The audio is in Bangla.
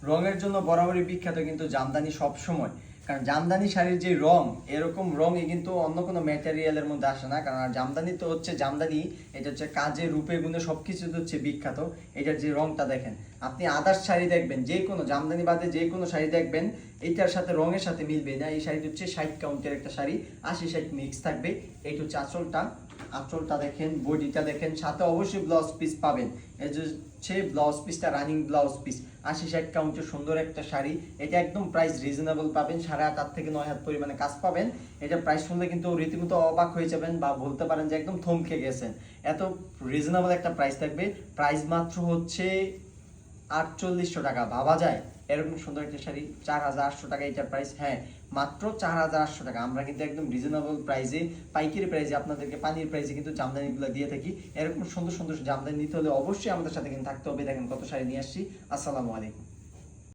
রঙের জন্য বরাবরই বিখ্যাত কিন্তু জামদানি সব সময়। কারণ জামদানি শাড়ির যে রং, এরকম রঙে কিন্তু অন্য কোনো ম্যাটেরিয়ালের মধ্যে আসে না। কারণ জামদানি তো হচ্ছে জামদানি, এটা হচ্ছে কাজে রূপে গুণে সবকিছুতে হচ্ছে বিখ্যাত। এটার যে রংটা দেখেন, আপনি আদার্স শাড়ি দেখবেন, যে কোনো জামদানি বাদে যে কোনো শাড়ি দেখবেন, এইটার সাথে রঙের সাথে মিলবে না। এই শাড়িটা হচ্ছে 60 কাউন্টের একটা শাড়ি, 80-60 মিক্স থাকবে। এইটা হচ্ছে আঁচলটা দেখেন, বডিটা দেখেন, সাথে অবশ্যই ব্লাউজ পিস পাবেন। এই যে হচ্ছে ব্লাউজ পিসটা রানিং ব্লাউজ পিস, 80-60 কাউন্টের সুন্দর একটা শাড়ি। এটা একদম প্রাইস রিজনেবল পাবেন, 8.5 থেকে 9 হাত পরিমাণে কাজ পাবেন। এটা প্রাইস শুনলে কিন্তু রীতিমতো অবাক হয়ে যাবেন বা বলতে পারেন যে একদম থমকে গেছেন, এত রিজনেবল একটা প্রাইস থাকবে। প্রাইস মাত্র হচ্ছে 4800 টাকা। ভাবা যায় এরকম সুন্দর একটা শাড়ি 4800 টাকা এটার প্রাইস? হ্যাঁ, মাত্র 4800 টাকা। আমরা কিন্তু একদম রিজনেবল প্রাইসে, পাইকারি প্রাইসে আপনাদেরকে পানির প্রাইসে কিন্তু জামদানিগুলো দিয়ে থাকি। এরকম সুন্দর সুন্দর জামদানি নিতে হলে অবশ্যই আমাদের সাথে কিন্তু থাকতে হবে। দেখেন কত শাড়ি নিয়ে আসছি। আসসালামু আলাইকুম।